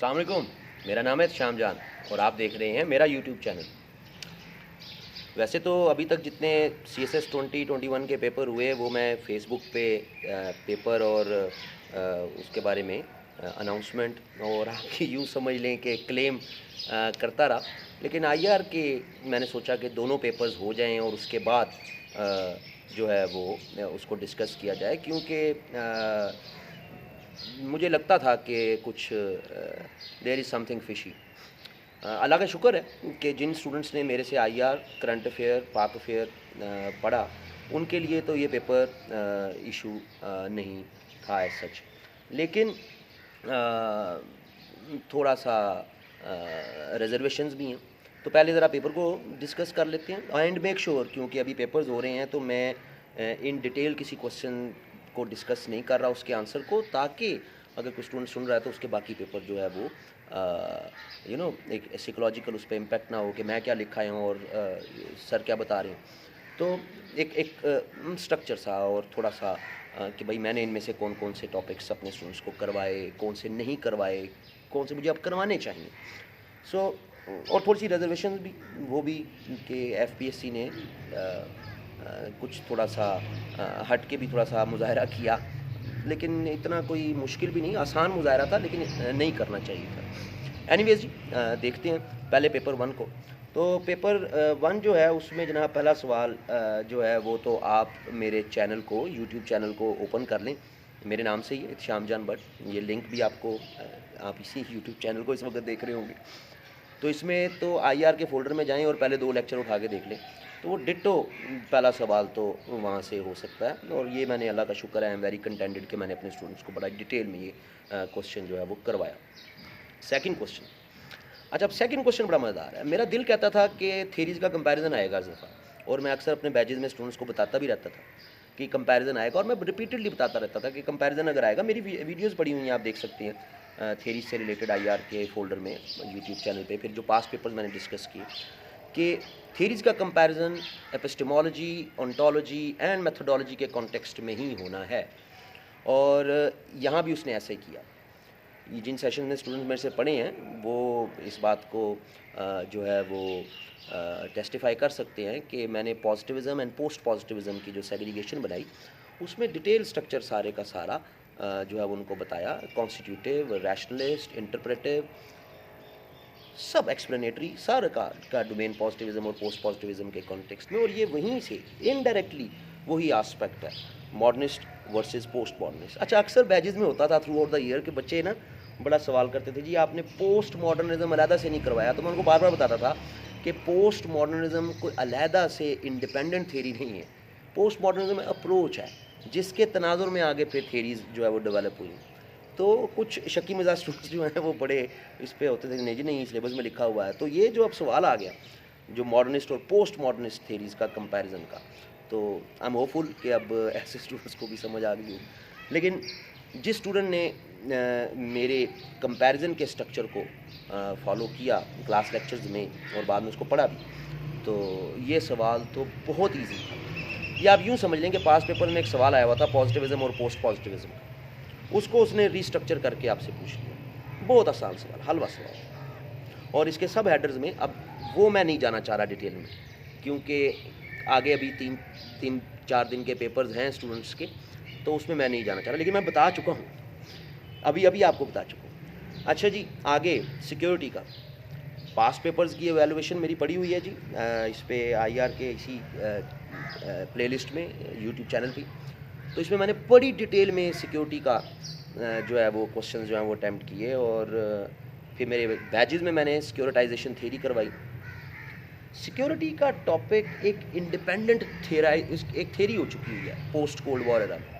السلام علیکم، میرا نام ہے شام جان اور آپ دیکھ رہے ہیں میرا یوٹیوب چینل۔ ویسے تو ابھی تک جتنے CSS 2021 کے پیپر ہوئے وہ میں فیس بک پہ پیپر اور اس کے بارے میں اناؤنسمنٹ اور آپ کی یوں سمجھ لیں کہ کلیم کرتا رہا، لیکن IR کے میں نے سوچا کہ دونوں پیپرز ہو جائیں اور اس کے بعد جو ہے وہ اس کو ڈسکس کیا جائے، کیونکہ مجھے لگتا تھا کہ کچھ دیر از سم تھنگ فشی۔ اللہ کا شکر ہے کہ جن اسٹوڈنٹس نے میرے سے IR، کرنٹ افیئر، پاک افیئر پڑھا ان کے لیے تو یہ پیپر ایشو نہیں تھا ایز سچ، لیکن تھوڑا سا ریزرویشنز بھی ہیں، تو پہلے ذرا پیپر کو ڈسکس کر لیتے ہیں اینڈ میک شیور، کیونکہ ابھی پیپرز ہو رہے ہیں تو میں ان ڈیٹیل کسی کوشچن کو ڈسکس نہیں کر رہا اس کے آنسر کو، تاکہ اگر کوئی اسٹوڈنٹ سن رہا ہے تو اس کے باقی پیپر جو ہے وہ ایک سائیکولوجیکل اس پہ امپیکٹ نہ ہو کہ میں کیا لکھا ہوں اور سر کیا بتا رہے ہیں۔ تو ایک اسٹرکچر سا اور تھوڑا سا کہ بھائی میں نے ان میں سے کون کون سے ٹاپکس اپنے اسٹوڈنٹس کو کروائے، کون سے نہیں کروائے، کون سے مجھے اب کروانے چاہیے۔ اور تھوڑی سی ریزرویشن بھی وہ بھی کہ FPSC نے کچھ تھوڑا سا ہٹ کے بھی تھوڑا سا مظاہرہ کیا، لیکن اتنا کوئی مشکل بھی نہیں، آسان مظاہرہ تھا لیکن نہیں کرنا چاہیے تھا۔ اینی ویز جی دیکھتے ہیں پہلے پیپر 1 کو۔ تو پیپر 1 جو ہے اس میں جناب پہلا سوال جو ہے وہ تو آپ میرے چینل کو، یوٹیوب چینل کو اوپن کر لیں، میرے نام سے ہی ہے شام جان بٹ، یہ لنک بھی آپ کو آپ اسی یوٹیوب چینل کو اس وقت دیکھ رہے ہوں گے، تو اس میں تو IR کے فولڈر میں جائیں اور پہلے 2 لیکچر اٹھا کے دیکھ لیں، تو وہ ڈٹو پہلا سوال تو وہاں سے ہو سکتا ہے، اور یہ میں نے اللہ کا شکر ہے آئی ایم ویری کنٹینٹڈ کہ میں نے اپنے اسٹوڈنٹس کو بڑا ڈیٹیل میں یہ کوشچن جو ہے وہ کروایا۔ سیکنڈ کوشچن، اچھا اب سیکنڈ کوشچن بڑا مزیدار ہے۔ میرا دل کہتا تھا کہ تھیریز کا کمپیریزن آئے گا اس دفعہ، اور میں اکثر اپنے بیچز میں اسٹوڈنٹس کو بتاتا بھی رہتا تھا کہ کمپیریزن آئے گا، اور میں ریپیٹڈلی بتاتا رہتا تھا کہ کمپیریزن اگر آئے گا، میری ویڈیوز پڑی ہوئی ہیں آپ دیکھ سکتے ہیں تھیریز سے ریلیٹڈ IR کے فولڈر میں یوٹیوب چینل پہ، پھر جو پاس پیپرز میں نے ڈسکس کیے کہ تھیریز کا کمپیریزن ایپسٹیمولوجی، انٹولوجی اینڈ میتھڈولوجی کے کانٹیکسٹ میں ہی ہونا ہے، اور یہاں بھی اس نے ایسے کیا۔ یہ جن سیشن میں اسٹوڈنٹ میرے سے پڑھے ہیں وہ اس بات کو جو ہے وہ ٹیسٹیفائی کر سکتے ہیں کہ میں نے پازیٹیوزم اینڈ پوسٹ پازیٹیوزم کی جو سیگریگیشن بنائی اس میں ڈیٹیل سٹرکچر سارے کا سارا جو ہے وہ ان کو بتایا، کانسٹیٹیوٹیو، ریشنلسٹ، انٹرپریٹیو، سب ایکسپلینیٹری، سارا کا ڈومین پازیٹیوزم اور پوسٹ پازیٹیوزم کے کانٹیکسٹ میں، اور یہ وہیں سے انڈائریکٹلی وہی آسپیکٹ ہے ماڈرنسٹ ورسز پوسٹ ماڈرنسٹ۔ اچھا اکثر بیچز میں ہوتا تھا تھرو آؤٹ دا ایئر کہ بچے نا بڑا سوال کرتے تھے جی آپ نے پوسٹ ماڈرنزم علیحدہ سے نہیں کروایا، تو میں ان کو بار بار بتاتا تھا کہ پوسٹ ماڈرنزم کوئی علیحدہ سے انڈیپینڈنٹ تھیری نہیں ہے، پوسٹ ماڈرنزم اپروچ ہے جس کے تناظر میں آگے پھر تھیریز جو ہے وہ ڈیولپ ہوئی۔ تو کچھ شکی مزاج اسٹوڈنٹس جو ہیں وہ بڑے اس پہ ہوتے تھے کہ نہیں جی نہیں سلیبس میں لکھا ہوا ہے، تو یہ جو اب سوال آ گیا جو ماڈرنسٹ اور پوسٹ ماڈرنسٹ تھیریز کا کمپیریزن کا، تو آئی ایم ہوپ فل کہ اب ایسے اسٹوڈنٹس کو بھی سمجھ آ گئی ہوگی۔ لیکن جس اسٹوڈنٹ نے میرے کمپیریزن کے سٹرکچر کو فالو کیا کلاس لیکچرز میں اور بعد میں اس کو پڑھا بھی، تو یہ سوال تو بہت ایزی تھا۔ یہ آپ یوں سمجھ لیں کہ پاس پیپر میں ایک سوال آیا ہوا تھا پازیٹیوزم اور پوسٹ پازیٹیوزم کا، اس کو اس نے ری اسٹرکچر کر کے آپ سے پوچھ لیا، بہت آسان سوال، حلوہ سوال، اور اس کے سب ہیڈرز میں اب وہ میں نہیں جانا چاہ رہا ڈیٹیل میں، کیونکہ آگے ابھی 3-4 دن کے پیپرز ہیں اسٹوڈنٹس کے، تو اس میں نہیں جانا چاہ رہا، لیکن میں بتا چکا ہوں، ابھی آپ کو بتا چکا ہوں۔ اچھا جی آگے سیکیورٹی کا پاس پیپرز کی ایویلویشن میری پڑی ہوئی ہے جی اس پہ IR کے اسی پلے لسٹ میں یوٹیوب چینل پہ، تو اس میں نے بڑی ڈیٹیل میں سیکیورٹی کا جو ہے وہ کوشچنز جو ہیں وہ اٹیمپٹ کیے، اور پھر میرے بیچز میں نے سیکیورٹائزیشن تھیری کروائی۔ سیکیورٹی کا ٹاپک ایک انڈیپینڈنٹ ایک تھیری ہو چکی ہوئی ہے پوسٹ کولڈ وار ایرا میں،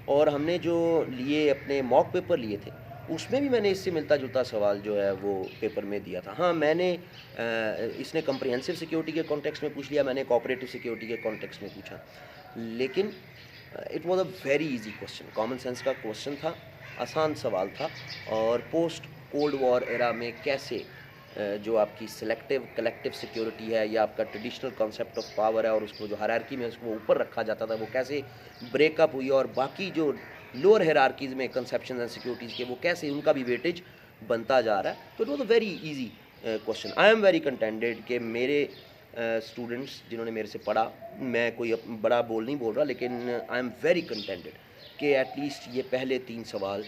اور ہم نے جو لیے اپنے موک پیپر لیے تھے اس میں بھی میں نے اس سے ملتا جلتا سوال جو ہے وہ پیپر میں دیا تھا۔ ہاں میں نے اس نے کمپریہنسو سیکیورٹی کے کانٹیکس میں پوچھ لیا، میں نے کوآپریٹو سیکیورٹی کے کانٹیکس میں پوچھا، لیکن it was a very easy question, common sense کا کوشچن تھا، آسان سوال تھا، اور پوسٹ کولڈ وار ایرا میں کیسے جو آپ کی سلیکٹیو کلیکٹیو سیکیورٹی ہے یا آپ کا ٹریڈیشنل کانسیپٹ آف پاور ہے اور اس کو جو ہیرارکی میں اس کو اوپر رکھا جاتا تھا وہ کیسے بریک اپ ہوئی، اور باقی جو لوور ہیرارکیز میں کنسیپشنز اینڈ سیکیورٹیز کے وہ کیسے ان کا بھی ویٹیج بنتا جا رہا ہے. تو it was a very easy question. I am very contented کہ میرے اسٹوڈنٹس جنہوں نے میرے سے پڑھا, میں کوئی بڑا بول نہیں بول رہا, لیکن آئی ایم ویری کنٹینٹڈ کہ ایٹ لیسٹ یہ پہلے 3 سوال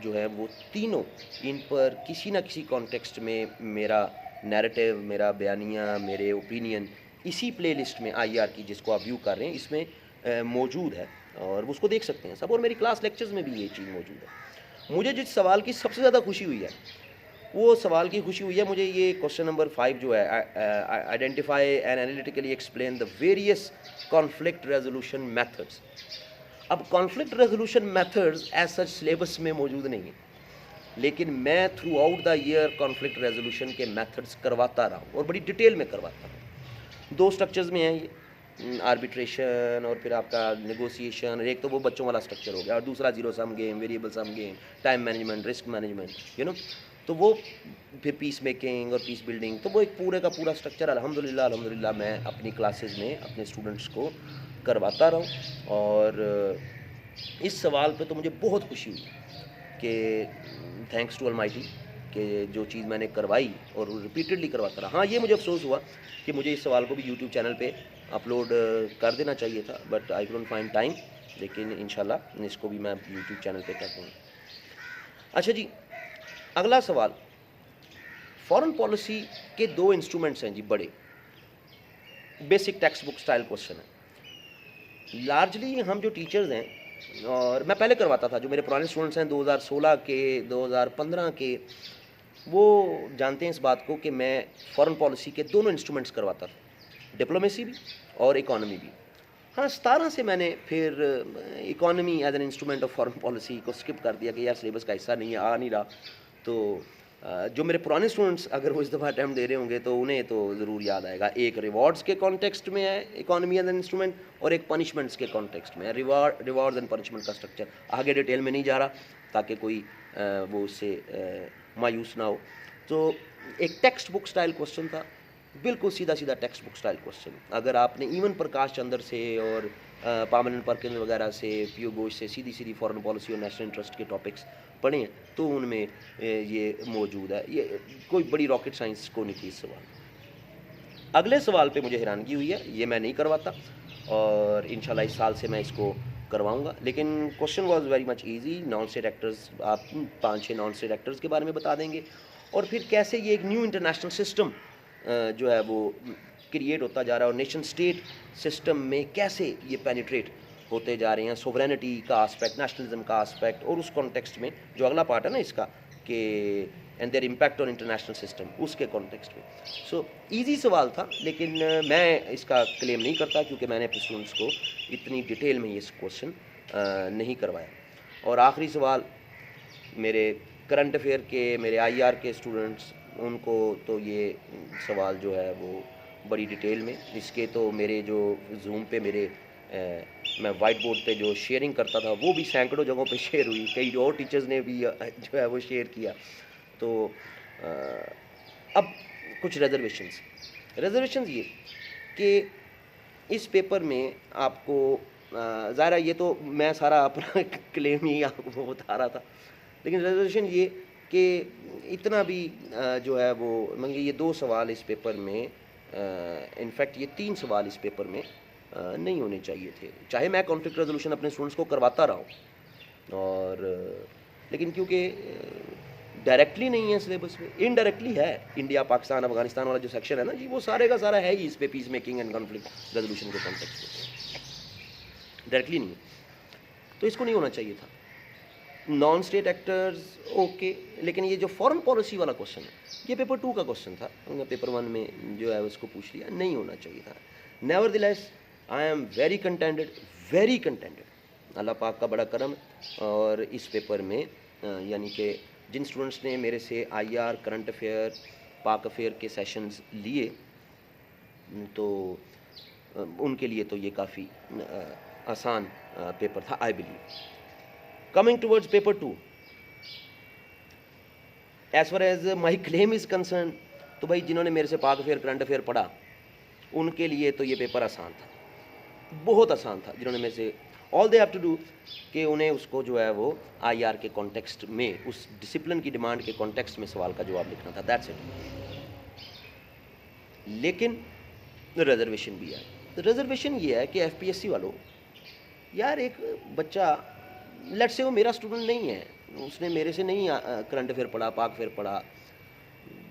جو ہے وہ تینوں ان پر کسی نہ کسی کانٹیکسٹ میں میرا نیریٹیو, میرا بیانیہ, میرے اوپینین اسی پلے لسٹ میں آئی آر کی جس کو آپ ویو کر رہے ہیں اس میں موجود ہے, اور اس کو دیکھ سکتے ہیں سب. اور میری کلاس لیکچرز میں بھی یہ چیز موجود ہے. مجھے جس سوال کی سب سے زیادہ خوشی ہوئی ہے وہ سوال کی خوشی ہوئی ہے مجھے یہ کوشچن نمبر 5 جو ہے, identify and analytically explain the various conflict resolution methods. اب conflict resolution methods as such syllabus میں موجود نہیں ہیں, لیکن میں throughout the year conflict resolution کے میتھڈز کرواتا رہا ہوں اور بڑی ڈیٹیل میں کرواتا ہوں. 2 سٹرکچرز میں ہیں یہ, آربیٹریشن اور پھر آپ کا نیگوسیشن. ایک تو وہ بچوں والا سٹرکچر ہو گیا, اور دوسرا zero sum game, variable sum game, time management, risk management, تو وہ پھر پیس میکنگ اور پیس بلڈنگ. تو وہ ایک پورے کا پورا سٹرکچر الحمدللہ میں اپنی کلاسز میں اپنے اسٹوڈنٹس کو کرواتا رہا ہوں. اور اس سوال پہ تو مجھے بہت خوشی ہوئی کہ تھینکس ٹو المائٹی کہ جو چیز میں نے کروائی اور ریپیٹڈلی کرواتا رہا. ہاں یہ مجھے افسوس ہوا کہ مجھے اس سوال کو بھی یوٹیوب چینل پہ اپلوڈ کر دینا چاہیے تھا, but I don't find time, لیکن انشاءاللہ اس کو بھی میں یوٹیوب چینل پہ کر دوں گا. اچھا جی, اگلا سوال. فارن پالیسی کے 2 انسٹرومنٹس ہیں جی بڑے, basic text book style question ہے. لارجلی ہم جو ٹیچرز ہیں, اور میں پہلے کرواتا تھا, جو میرے پرانے اسٹوڈنٹس ہیں 2016 کے 2015 کے, وہ جانتے ہیں اس بات کو کہ میں فارن پالیسی کے دونوں انسٹرومنٹس کرواتا تھا, ڈپلومیسی بھی اور اکانومی بھی. ہاں 17 سے میں نے پھر economy as an instrument of foreign policy کو اسکپ کر دیا کہ یار سلیبس کا حصہ نہیں ہے, آ نہیں رہا. تو جو میرے پرانے اسٹوڈنٹس اگر وہ اس دفعہ اٹیمپٹ دے رہے ہوں گے تو انہیں تو ضرور یاد آئے گا. ایک ریوارڈس کے کانٹیکسٹ میں ہے اکانومی ایز این انسٹرومنٹ, اور ایک پنشمنٹس کے کانٹیکسٹ میں ہے. ریوارڈز اینڈ پنشمنٹ کا اسٹرکچر آگے ڈیٹیل میں نہیں جا رہا تاکہ کوئی وہ اس سے مایوس نہ ہو. تو ایک ٹیکسٹ بک سٹائل کوشچن تھا, بالکل سیدھا ٹیکسٹ بک سٹائل کوشچن. اگر آپ نے ایون پرکاش چندر سے اور پامنن پرکن وغیرہ سے, پیو گھوش سے سیدھی فارن پالیسی اور نیشنل انٹرسٹ کے ٹاپکس پڑھے ہیں تو ان میں یہ موجود ہے. یہ کوئی بڑی راکٹ سائنس کو نہیں تھی اس سوال. اگلے سوال پہ مجھے حیرانگی ہوئی ہے, یہ میں نہیں کرواتا اور انشاءاللہ اس سال سے میں اس کو کرواؤں گا. لیکن question was very much easy. Non state actors, آپ 5-6 نان اسٹیٹ ایکٹرز کے بارے میں بتا دیں گے, اور پھر کیسے یہ ایک نیو انٹرنیشنل سسٹم جو ہے وہ کریٹ ہوتا جا رہا ہے, اور نیشن اسٹیٹ سسٹم میں کیسے یہ پینیٹریٹ ہوتے جا رہے ہیں, سوورینٹی کا آسپیکٹ, نیشنلزم کا آسپیکٹ, اور اس کانٹیکسٹ میں جو اگلا پارٹ ہے نا اس کا کہ and their impact on international system, اس کے کانٹیکسٹ میں. سو ایزی سوال تھا, لیکن میں اس کا کلیم نہیں کرتا کیونکہ میں نے اپنے اسٹوڈنٹس کو اتنی ڈیٹیل میں یہ کوشچن نہیں کروایا. اور آخری سوال میرے کرنٹ افیئر کے, میرے آئی آر کے اسٹوڈنٹس, ان کو تو یہ سوال جو ہے وہ بڑی ڈیٹیل میں, اس کے تو میرے جو زوم پہ میرے میں وائٹ بورڈ پہ جو شیئرنگ کرتا تھا وہ بھی سینکڑوں جگہوں پہ شیئر ہوئی, کئی اور ٹیچرز نے بھی جو ہے وہ شیئر کیا. تو اب کچھ ریزرویشنز یہ کہ اس پیپر میں آپ کو ظاہر ہے, یہ تو میں سارا اپنا کلیم ہی آپ کو بتا رہا تھا, لیکن ریزرویشن یہ کہ اتنا بھی جو ہے وہ مگر یہ 2 سوال اس پیپر میں, انفیکٹ یہ 3 سوال اس پیپر میں نہیں ہونے چاہیے تھے. چاہے میں کانفلکٹ ریزولوشن اپنے اسٹوڈنٹس کو کرواتا رہا ہوں, اور لیکن کیونکہ ڈائریکٹلی نہیں ہے سلیبس میں, انڈائریکٹلی ہے. انڈیا پاکستان افغانستان والا جو سیکشن ہے نا جی, وہ سارے کا سارا ہے ہی اس پہ پیس میکنگ اینڈ کانفلکٹ ریزولوشن کے کانٹیکسٹ میں, ڈائریکٹلی نہیں ہے. تو اس کو نہیں ہونا چاہیے تھا. نان اسٹیٹ ایکٹرز اوکے, لیکن یہ جو فارن پالیسی والا کوشچن ہے یہ پیپر 2 کا کوشچن تھا, پیپر 1 میں جو ہے اس کو پوچھ لیا, نہیں ہونا چاہیے تھا. Nevertheless I am very contented, Allah پاک کا بڑا کرم. اور اس پیپر میں یعنی کہ جن اسٹوڈنٹس نے میرے سے آئی آر, کرنٹ افیئر, پاک افیئر کے سیشنز لیے تو ان کے لیے تو یہ کافی آسان پیپر تھا, I believe. Coming towards paper 2, as far as my claim is concern, تو بھائی جنہوں نے میرے سے پاک افیئر, کرنٹ افیئر پڑھا ان کے لیے تو یہ پیپر آسان تھا, بہت آسان تھا. جنہوں نے میرے سے آل دے ہیو ٹو ڈو کہ انہیں اس کو جو ہے وہ آئی آر کے کانٹیکسٹ میں, اس ڈسپلن کی ڈیمانڈ کے کانٹیکسٹ میں سوال کا جواب لکھنا تھا, دیٹس اٹ. لیکن ریزرویشن بھی ہے. ریزرویشن یہ ہے کہ ایف پی ایس سی والوں, یار ایک بچہ لیٹ سے وہ میرا اسٹوڈنٹ نہیں ہے, اس نے میرے سے نہیں کرنٹ افیئر پڑھا, پاک افیئر پڑھا.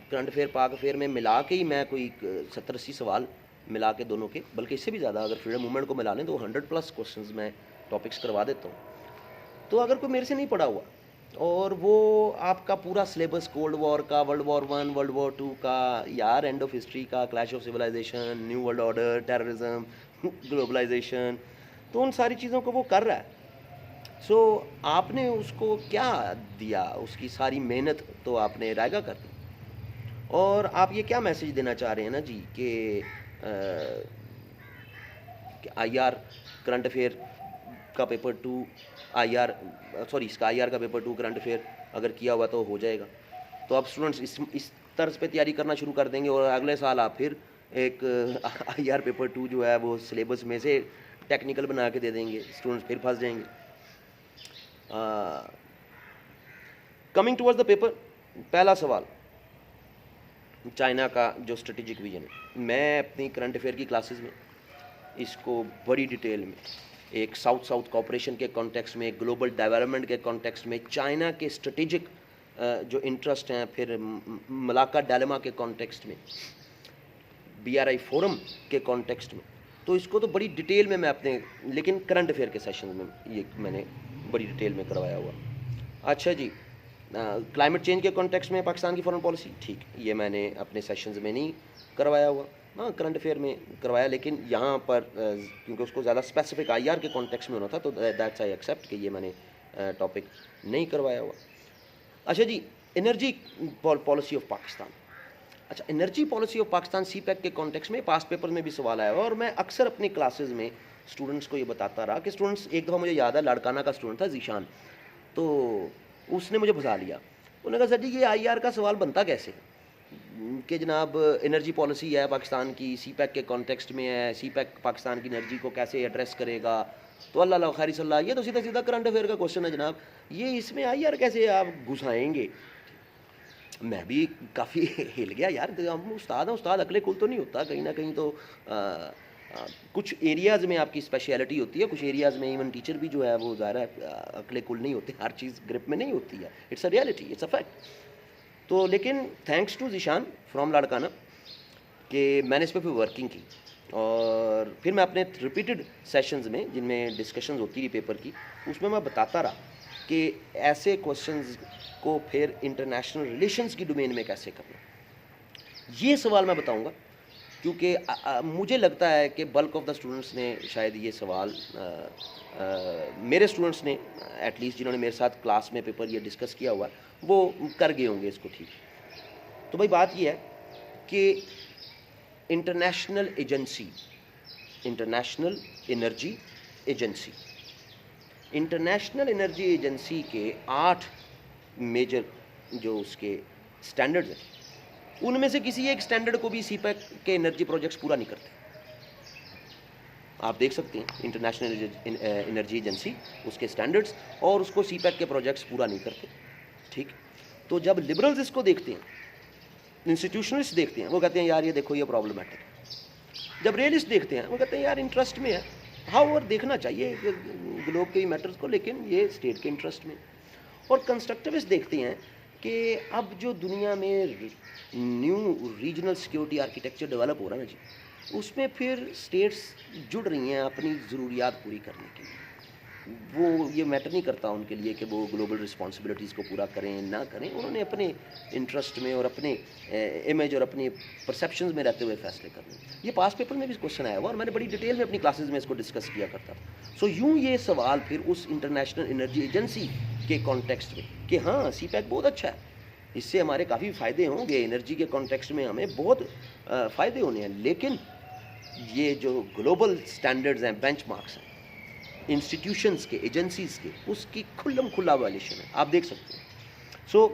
کرنٹ افیئر پاک افیئر میں ملا کے ہی میں کوئی 70-80 سوال ملا کے دونوں کے, بلکہ اس سے بھی زیادہ اگر فریڈم موومنٹ کو ملا لیں تو 100+ کوشچنز میں ٹاپکس کروا دیتا ہوں. تو اگر کوئی میرے سے نہیں پڑھا ہوا اور وہ آپ کا پورا سلیبس کولڈ وار کا, ورلڈ وار 1, ورلڈ وار 2 کا, یار اینڈ آف ہسٹری کا, clash of civilization, new world order, terrorism, globalization, تو ان ساری چیزوں کو وہ کر رہا ہے. سو آپ نے اس کو کیا دیا, اس کی ساری محنت تو آپ نے رائگاں کر دی. اور آپ یہ کیا میسیج دینا چاہ رہے ہیں نا جی کہ آئی آر کرنٹ افیئر کا پیپر 2 آئی آر سوری اس کا آئی آر کا پیپر 2 کرنٹ افیئر اگر کیا ہوا تو ہو جائے گا, تو اب اسٹوڈنٹس اس طرز پہ تیاری کرنا شروع کر دیں گے, اور اگلے سال آپ پھر ایک آئی آر پیپر 2 جو ہے وہ سلیبس میں سے ٹیکنیکل بنا کے دے دیں گے, اسٹوڈنٹس پھر پھنس جائیں گے. کمنگ ٹورڈ دا پیپر, پہلا سوال چائنا کا جو اسٹریٹجک ویژن ہے, میں اپنی کرنٹ افیئر کی کلاسز میں اس کو بڑی ڈیٹیل میں ایک ساؤتھ کوآپریشن کے کانٹیکسٹ میں, ایک گلوبل ڈیولپمنٹ کے کانٹیکسٹ میں, چائنا کے اسٹریٹجک جو انٹرسٹ ہیں, پھر ملاقہ ڈیلما کے کانٹیکسٹ میں, بی آر آئی فورم کے کانٹیکسٹ میں, تو اس کو تو بڑی ڈیٹیل میں اپنے, لیکن کرنٹ افیئر کے سیشن میں یہ میں نے بڑی ڈیٹیل میں کروایا ہوا. اچھا جی, کلائمیٹ چینج کے کانٹیکسٹ میں پاکستان کی فارن پالیسی, ٹھیک, یہ میں نے اپنے سیشنز میں نہیں کروایا ہوا, ہاں کرنٹ افیئر میں کروایا, لیکن یہاں پر کیونکہ اس کو زیادہ اسپیسیفک آئی آر کے کانٹیکسٹ میں ہونا تھا, تو دیٹس آئی ایکسیپٹ کہ یہ میں نے ٹاپک نہیں کروایا ہوا. اچھا جی, انرجی پالیسی آف پاکستان. اچھا, energy policy of Pakistan CPEC کے کانٹیکسٹ میں پاس پیپر میں بھی سوال آیا ہوا, اور میں اکثر اپنی کلاسز میں اسٹوڈنٹس کو یہ بتاتا رہا کہ اسٹوڈنٹس, ایک دفعہ مجھے یاد ہے لاڑکانہ کا اسٹوڈنٹ تھا ذیشان, تو اس نے مجھے پھنسا لیا. انہوں نے کہا سر جی یہ آئی آر کا سوال بنتا کیسے کہ جناب انرجی پالیسی ہے پاکستان کی, سی پیک کے کانٹیکسٹ میں ہے, سی پیک پاکستان کی انرجی کو کیسے ایڈریس کرے گا. تو اللہ خیر صلی اللہ, یہ تو سیدھا سیدھا کرنٹ افیئر کا کوشچن ہے جناب, یہ اس میں آئی آر کیسے آپ گھسائیں گے. میں بھی کافی ہل گیا, یار ہم استاد ہیں, استاد عقل کل تو نہیں ہوتا, کہیں نہ کہیں تو کچھ ایریاز میں آپ کی اسپیشلٹی ہوتی ہے, کچھ ایریاز میں ایون ٹیچر بھی جو ہے وہ ظاہر ہے عقل کل نہیں ہوتے, ہر چیز گرپ میں نہیں ہوتی ہے, it's a reality, it's a fact. تو لیکن thanks to Zeeshan from Larkana کہ میں نے اس پہ پھر ورکنگ کی, اور پھر میں اپنے ریپیٹڈ سیشنز میں جن میں ڈسکشنز ہوتی رہی پیپر کی, اس میں بتاتا رہا کہ ایسے کوشچنز کو پھر انٹرنیشنل ریلیشنز کی ڈومین میں کیسے کرنا. یہ سوال میں بتاؤں گا کیونکہ مجھے لگتا ہے کہ بلک آف دا اسٹوڈنٹس نے شاید یہ سوال, میرے اسٹوڈنٹس نے ایٹ لیسٹ جنہوں نے میرے ساتھ کلاس میں پیپر یہ ڈسکس کیا ہوا ہے, وہ کر گئے ہوں گے اس کو ٹھیک. تو بھائی بات یہ ہے کہ international agency, international energy agency, international energy agency کے 8 میجر جو اس کے سٹینڈرڈز ہیں, ان میں سے کسی ایک سٹینڈرڈ کو بھی سی پیک کے انرجی پروجیکٹس پورا نہیں کرتے. آپ دیکھ سکتے ہیں انٹرنیشنل انرجی ایجنسی اس کے سٹینڈرڈز اور اس کو سی پیک کے پروجیکٹس پورا نہیں کرتے, ٹھیک. تو جب لبرلز اس کو دیکھتے ہیں, انسٹیٹیوشنلسٹ دیکھتے ہیں, وہ کہتے ہیں یار یہ دیکھو یہ پرابلمٹک ہے. جب ریئلسٹ دیکھتے ہیں وہ کہتے ہیں یار انٹرسٹ میں ہے, ہاؤ اور دیکھنا چاہیے گلوب کے میٹرز کو, لیکن یہ اسٹیٹ کے انٹرسٹ میں. اور کنسٹرکٹیوسٹ دیکھتے ہیں کہ اب جو دنیا میں new regional security architecture develop ہو رہا ہے نا جی, اس میں پھر اسٹیٹس جڑ رہی ہیں اپنی ضروریات پوری کرنے کے لیے. وہ یہ میٹر نہیں کرتا ان کے لیے کہ وہ گلوبل رسپانسبلٹیز کو پورا کریں نہ کریں, انہوں نے اپنے انٹرسٹ میں اور اپنے امیج اور اپنی پرسیپشنز میں رہتے ہوئے فیصلے کرنے. یہ پاس پیپر میں بھی کوشچن آیا ہوا اور میں نے بڑی ڈیٹیل میں اپنی کلاسز میں اس کو ڈسکس کیا کرتا تھا. سو یوں یہ سوال پھر اس انٹرنیشنل انرجی ایجنسی کے کانٹیکسٹ میں کہ ہاں سی پیک بہت اچھا ہے, اس سے ہمارے کافی فائدے ہوں گے, انرجی کے کانٹیکسٹ میں ہمیں بہت فائدے ہونے ہیں, لیکن یہ جو گلوبل سٹینڈرڈز ہیں, بینچ مارکس ہیں انسٹیٹیوشنز کے, ایجنسیز کے, اس کی کھلم کھلا وائلیشن ہے, آپ دیکھ سکتے ہیں. سو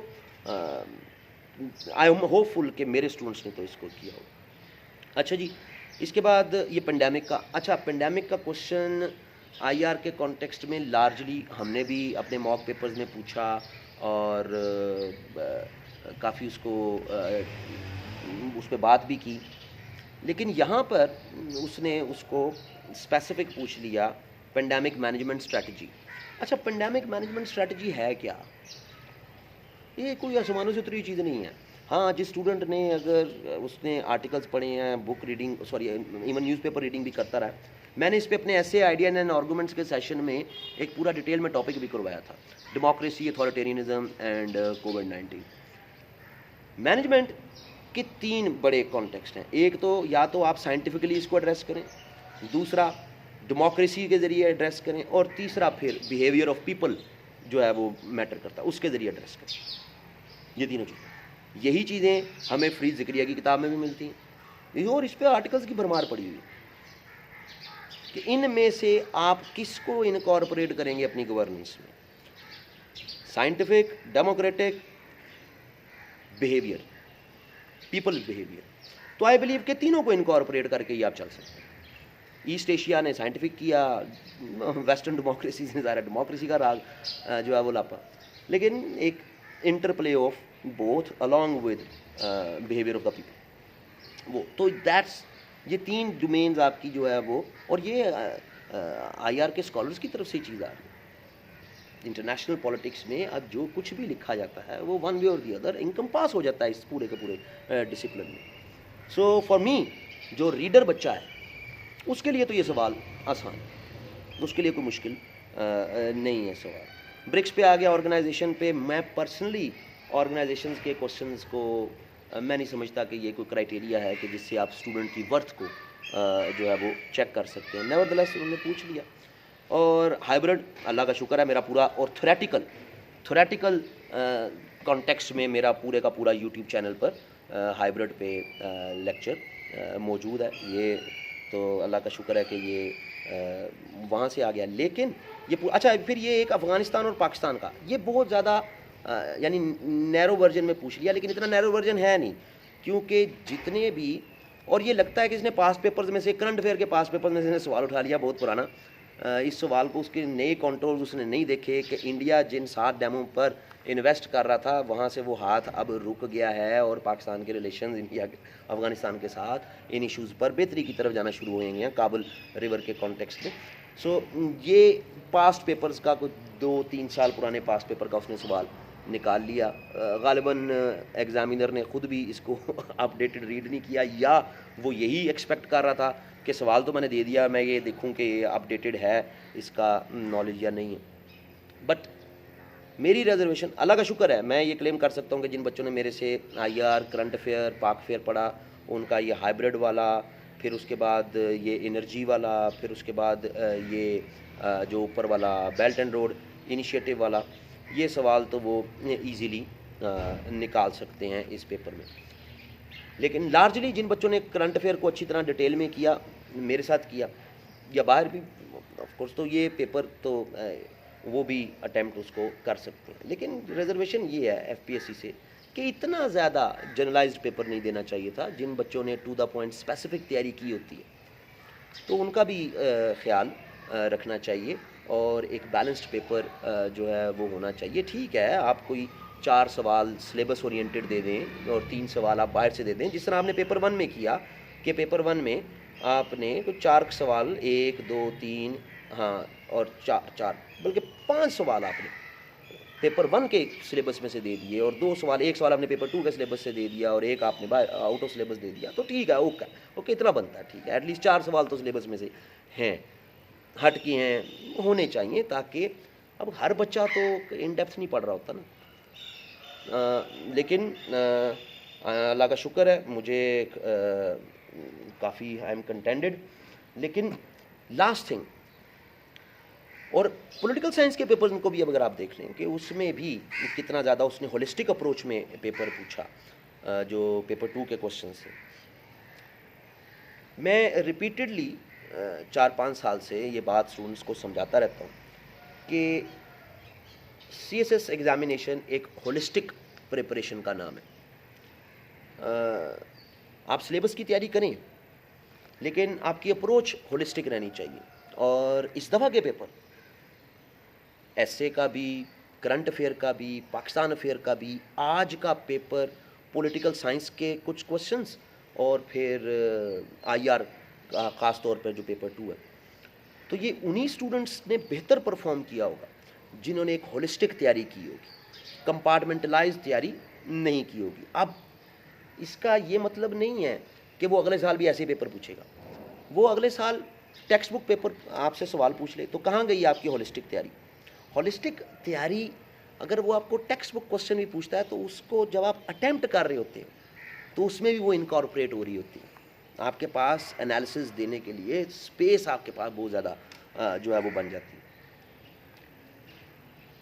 آئی ایم ہوپ فل کہ میرے اسٹوڈنٹس نے تو اس کو کیا ہو. اچھا جی, اس کے بعد یہ پینڈیمک کا, اچھا پینڈیمک کا کوشچن آئی آر کے کانٹیکسٹ میں لارجلی ہم نے بھی اپنے موک پیپرز میں پوچھا اور کافی اس کو اس پہ بات بھی کی، لیکن یہاں پر اس نے اس کو اسپیسیفک پوچھ لیا پینڈیمک مینجمنٹ اسٹریٹجی. اچھا پینڈیمک مینجمنٹ اسٹریٹجی ہے کیا؟ یہ کوئی آسمانوں سے اتری چیز نہیں ہے. ہاں جس اسٹوڈنٹ نے اگر اس نے آرٹیکلس پڑھے ہیں، book reading sorry even news paper reading بھی کرتا رہا. میں نے اس پہ اپنے ایسے آئیڈیا اینڈ آرگومنٹس کے سیشن میں ایک پورا ڈیٹیل میں ٹاپک بھی کروایا تھا، democracy, authoritarianism and COVID-19. Management کے 3 بڑے کانٹیکسٹ ہیں. ایک تو یا تو آپ سائنٹیفکلی اس کو ایڈریس کریں، دوسرا ڈیموکریسی کے ذریعے ایڈریس کریں، اور تیسرا پھر بیہیویئر آف پیپل جو ہے وہ میٹر کرتا ہے اس کے ذریعے ایڈریس کریں. یہ تینوں چیزیں، یہی چیزیں ہمیں فرید ذکریہ کی کتاب میں بھی ملتی ہیں، اور اس پہ آرٹیکلس کی بھرمار پڑی ہوئی کہ ان میں سے آپ کس کو انکارپوریٹ کریں گے اپنی گورننس میں، scientific, democratic, behaviour, people behaviour. تو آئی بلیو کہ تینوں کو انکارپوریٹ کر کے ہی آپ چل سکتے ہیں. ایسٹ ایشیا نے سائنٹیفک کیا، ویسٹرن ڈیموکریسیز نے ظاہر ڈیموکریسی کا راگ جو ہے وہ لاپا، لیکن ایک interplay of both along with behavior of the people. وہ تو دیٹس یہ 3 ڈومینز آپ کی جو ہے وہ، اور یہ آئی آر کے اسکالرس کی طرف سے چیز آ رہی ہے. انٹرنیشنل پالیٹکس میں اب جو کچھ بھی لکھا جاتا ہے وہ ون وے اور دی ادر انکمپاس ہو جاتا ہے اس پورے کے پورے ڈسپلن میں. سو فار می جو ریڈر بچہ ہے اس کے لیے تو یہ سوال آسان ہے، اس کے لیے کوئی مشکل نہیں ہے سوال. برکس پہ آ گیا آرگنائزیشن پہ. میں پرسنلی آرگنائزیشنز کے کوشچنز کو میں نہیں سمجھتا کہ یہ کوئی کرائٹیریا ہے کہ جس سے آپ اسٹوڈنٹ کی ورتھ کو جو ہے وہ چیک کر سکتے ہیں. نیور دلیس انہوں نے پوچھ لیا. اور ہائیبرڈ اللہ کا شکر ہے میرا پورا، اور تھوریٹیکل کانٹیکسٹ میں میرا پورے کا پورا یوٹیوب چینل پر ہائیبرڈ پہ لیکچر موجود ہے. یہ تو اللہ کا شکر ہے کہ یہ وہاں سے آ گیا. لیکن یہ اچھا پھر یہ ایک افغانستان اور پاکستان کا یہ بہت زیادہ یعنی نیرو ورژن میں پوچھ لیا، لیکن اتنا نیرو ورژن ہے نہیں، کیونکہ جتنے بھی، اور یہ لگتا ہے کہ اس نے پاسٹ پیپرز میں سے، کرنٹ افیئر کے پاسٹ پیپر میں سے سوال اٹھا لیا بہت پرانا. اس سوال کو اس کے نئے کانٹورز اس نے نہیں دیکھے کہ انڈیا جن 7 ڈیموں پر انویسٹ کر رہا تھا وہاں سے وہ ہاتھ اب رک گیا ہے، اور پاکستان کے ریلیشنز انڈیا افغانستان کے ساتھ ان ایشوز پر بہتری کی طرف جانا شروع ہوئے ہیں کابل ریور کے کانٹیکسٹ میں. سو یہ پاسٹ پیپرز کا کوئی 2-3 سال پرانے پاسٹ پیپر کا اس نے سوال نکال لیا. غالباً ایگزامینر نے خود بھی اس کو اپ ڈیٹڈ ریڈ نہیں کیا، یا وہ یہی ایکسپیکٹ کر رہا تھا کہ سوال تو میں نے دے دیا، میں یہ دیکھوں کہ یہ اپ ڈیٹڈ ہے اس کا نالج یا نہیں ہے. بٹ میری ریزرویشن اللہ کا شکر ہے، میں یہ کلیم کر سکتا ہوں کہ جن بچوں نے میرے سے آئی آر، کرنٹ افیئر، پاک افیئر پڑھا، ان کا یہ ہائیبرڈ والا، پھر اس کے بعد یہ انرجی والا، پھر اس کے بعد یہ جو اوپر والا بیلٹ اینڈ روڈ انیشیٹو والا، یہ سوال تو وہ ایزیلی نکال سکتے ہیں اس پیپر میں. لیکن لارجلی جن بچوں نے کرنٹ افیئر کو اچھی طرح ڈیٹیل میں کیا، میرے ساتھ کیا یا باہر بھی آف کورس، تو یہ پیپر تو وہ بھی اٹیمپٹ اس کو کر سکتے ہیں. لیکن ریزرویشن یہ ہے ایف پی ایس سی سے کہ اتنا زیادہ جنرلائزڈ پیپر نہیں دینا چاہیے تھا. جن بچوں نے ٹو دا پوائنٹ اسپیسیفک تیاری کی ہوتی ہے تو ان کا بھی خیال رکھنا چاہیے، اور ایک بیلنسڈ پیپر جو ہے وہ ہونا چاہیے. ٹھیک ہے آپ کوئی 4 سوال سلیبس اورینٹڈ دے دیں اور 3 سوال آپ باہر سے دے دیں، جس طرح آپ نے پیپر 1 میں کیا کہ پیپر 1 میں آپ نے کوئی 4 سوال 1 2 3 ہاں اور 4 بلکہ 5 سوال آپ نے پیپر 1 کے سلیبس میں سے دے دیے، اور 2 سوال، 1 سوال آپ نے پیپر 2 کے سلیبس سے دے دیا، اور 1 آپ نے آؤٹ آف سلیبس دے دیا. تو ٹھیک ہے، اوکے اتنا بنتا ہے، ٹھیک ہے. ایٹ لیسٹ 4 سوال تو سلیبس میں سے ہیں، ہٹ کے ہیں، ہونے چاہیے، تاکہ اب ہر بچہ تو ان ڈیپتھ نہیں پڑھ رہا ہوتا نا. لیکن اللہ کا شکر ہے مجھے کافی آئی ایم کنٹینڈڈ. لیکن لاسٹ تھنگ، اور پولیٹیکل سائنس کے پیپر کو بھی اگر آپ دیکھ لیں کہ اس میں بھی کتنا زیادہ اس نے ہولسٹک اپروچ میں پیپر پوچھا، جو پیپر 2 کے کوشچنس تھے. میں ریپیٹڈلی 4-5 سال سے یہ بات اسٹوڈنٹس کو سمجھاتا رہتا ہوں کہ سی ایس ایس ایگزامینیشن ایک ہولسٹک پریپریشن کا نام ہے. آپ سلیبس کی تیاری کریں، لیکن آپ کی اپروچ ہولسٹک رہنی چاہیے. اور اس دفعہ کے پیپر ایسے کا بھی، کرنٹ افیئر کا بھی، پاکستان افیئر کا بھی، آج کا پیپر پولیٹیکل سائنس کے کچھ کوشچنس، اور پھر آئی آر کا خاص طور پر جو پیپر 2 ہے. تو یہ انہی اسٹوڈنٹس نے بہتر پرفارم کیا ہوگا جنہوں نے ایک ہولسٹک تیاری کی ہوگی، کمپارٹمنٹلائز تیاری نہیں کی ہوگی. اب اس کا یہ مطلب نہیں ہے کہ وہ اگلے سال بھی ایسے پیپر پوچھے گا. وہ اگلے سال ٹیکسٹ بک پیپر آپ سے سوال پوچھ لے تو کہاں گئی آپ کی ہولسٹک تیاری؟ ہولسٹک تیاری اگر وہ آپ کو ٹیکسٹ بک کوشچن بھی پوچھتا ہے تو اس کو جب آپ اٹیمپٹ کر رہے ہوتے ہیں تو اس میں بھی وہ انکارپوریٹ ہو رہی ہوتی ہے. آپ کے پاس انالیسز دینے کے لیے اسپیس آپ کے پاس بہت زیادہ جو ہے وہ بن جاتی ہے.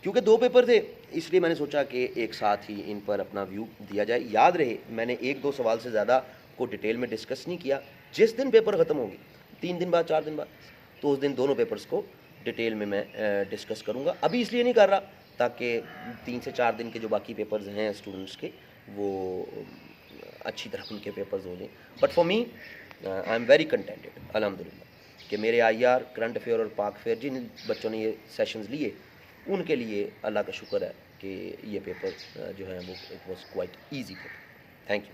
کیونکہ 2 پیپر تھے اس لیے میں نے سوچا کہ ایک ساتھ ہی ان پر اپنا ویو دیا جائے. یاد رہے میں نے 1-2 سوال سے زیادہ کو ڈیٹیل میں ڈسکس نہیں کیا. جس دن پیپر ختم ہوگی 3 دن بعد 4 دن بعد تو اس دن دونوں پیپرز کو ڈیٹیل میں ڈسکس کروں گا. ابھی اس لیے نہیں کر رہا تاکہ 3 سے 4 دن کے جو باقی پیپرز ہیں اسٹوڈنٹس کے وہ اچھی طرح ان کے پیپرز ہو جائیں. But for me I am very contented الحمد للہ کہ میرے آئی آر، کرنٹ افیئر اور پاک افیئر جن بچوں نے یہ سیشنز لیے ان کے لیے اللہ کا شکر ہے کہ یہ پیپر جو ہے وہ it was quite easy paper. Thank you.